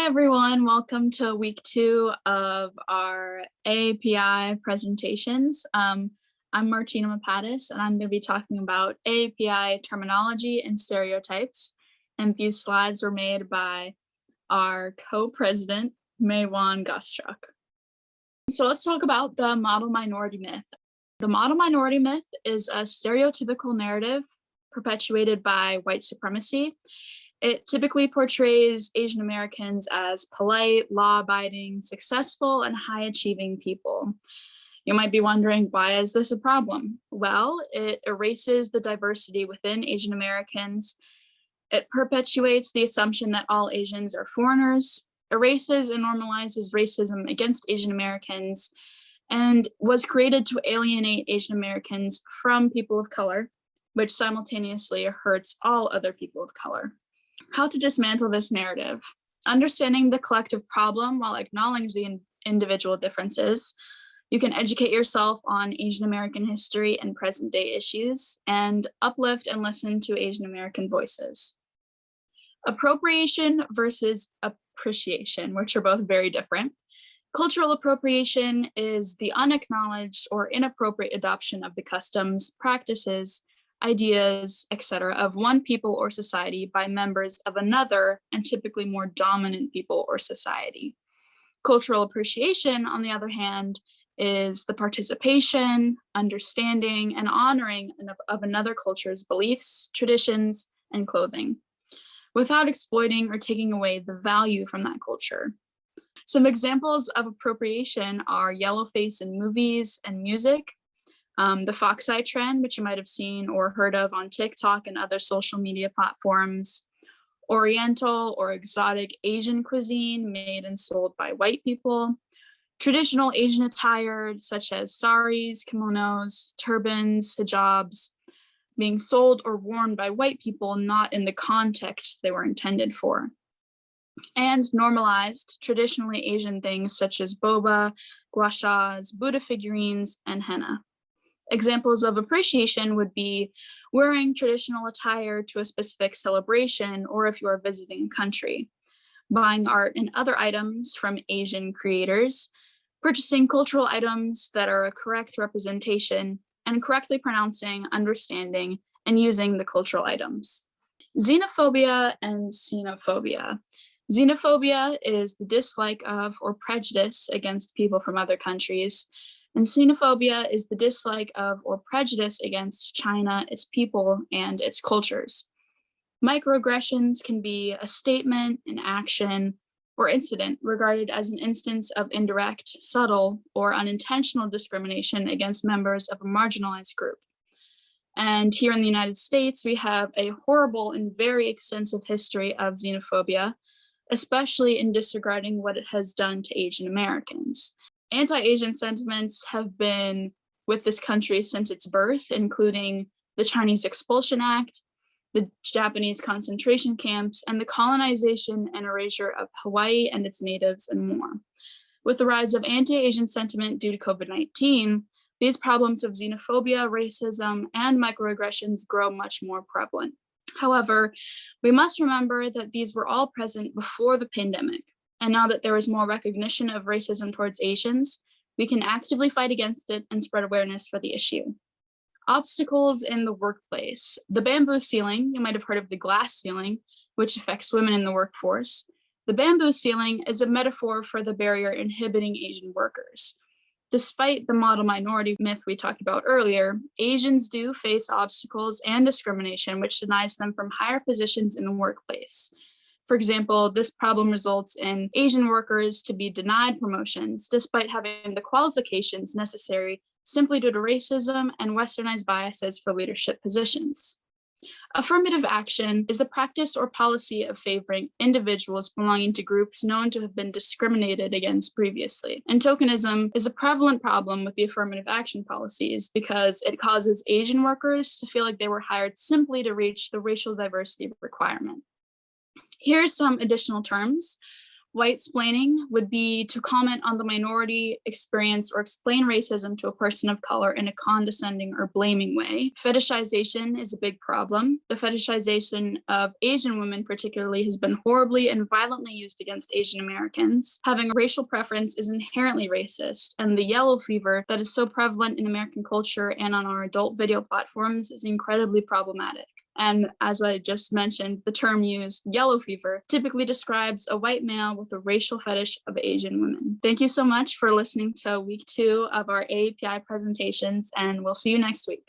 everyone, welcome to week 2 of our AAPI presentations. I'm Martina Mapatis, and I'm going to be talking about AAPI terminology and stereotypes. And these slides were made by our co-president, Maywan Gostruk. So let's talk about the model minority myth. The model minority myth is a stereotypical narrative perpetuated by white supremacy. It typically portrays Asian Americans as polite, law-abiding, successful, and high-achieving people. You might be wondering, why is this a problem? Well, it erases the diversity within Asian Americans. It perpetuates the assumption that all Asians are foreigners, erases and normalizes racism against Asian Americans, and was created to alienate Asian Americans from people of color, which simultaneously hurts all other people of color. How to dismantle this narrative. Understanding the collective problem while acknowledging the individual differences. You can educate yourself on Asian American history and present day issues, and uplift and listen to Asian American voices. Appropriation versus appreciation, which are both very different. Cultural appropriation is the unacknowledged or inappropriate adoption of the customs, practices, ideas, etc., of one people or society by members of another, and typically more dominant people or society. Cultural appreciation, on the other hand, is the participation, understanding, and honoring of another culture's beliefs, traditions, and clothing, without exploiting or taking away the value from that culture. Some examples of appropriation are yellowface in movies and music, the fox eye trend, which you might have seen or heard of on TikTok and other social media platforms, Oriental or exotic Asian cuisine made and sold by white people, traditional Asian attire such as saris, kimonos, turbans, hijabs, being sold or worn by white people not in the context they were intended for, and normalized traditionally Asian things such as boba, gua shas, Buddha figurines, and henna. Examples of appreciation would be wearing traditional attire to a specific celebration, or if you are visiting a country, buying art and other items from Asian creators, purchasing cultural items that are a correct representation, and correctly pronouncing, understanding, and using the cultural items. Xenophobia and xenophobia. Xenophobia is the dislike of or prejudice against people from other countries, and xenophobia is the dislike of or prejudice against China, its people, and its cultures. Microaggressions can be a statement, an action, or incident regarded as an instance of indirect, subtle, or unintentional discrimination against members of a marginalized group. And here in the United States, we have a horrible and very extensive history of xenophobia, especially in disregarding what it has done to Asian Americans. Anti-Asian sentiments have been with this country since its birth, including the Chinese Expulsion Act, the Japanese concentration camps, and the colonization and erasure of Hawaii and its natives, and more. With the rise of anti-Asian sentiment due to COVID-19, these problems of xenophobia, racism, and microaggressions grow much more prevalent. However, we must remember that these were all present before the pandemic. And now that there is more recognition of racism towards Asians, we can actively fight against it and spread awareness for the issue. Obstacles in the workplace. The bamboo ceiling, you might have heard of the glass ceiling, which affects women in the workforce. The bamboo ceiling is a metaphor for the barrier inhibiting Asian workers. Despite the model minority myth we talked about earlier, Asians do face obstacles and discrimination, which denies them from higher positions in the workplace. For example, this problem results in Asian workers to be denied promotions despite having the qualifications necessary simply due to racism and westernized biases for leadership positions. Affirmative action is the practice or policy of favoring individuals belonging to groups known to have been discriminated against previously. And tokenism is a prevalent problem with the affirmative action policies because it causes Asian workers to feel like they were hired simply to reach the racial diversity requirement. Here are some additional terms. White-splaining would be to comment on the minority experience or explain racism to a person of color in a condescending or blaming way. Fetishization is a big problem. The fetishization of Asian women particularly has been horribly and violently used against Asian Americans. Having a racial preference is inherently racist, and the yellow fever that is so prevalent in American culture and on our adult video platforms is incredibly problematic. And as I just mentioned, the term used, yellow fever, typically describes a white male with a racial fetish of Asian women. Thank you so much for listening to week 2 of our AAPI presentations, and we'll see you next week.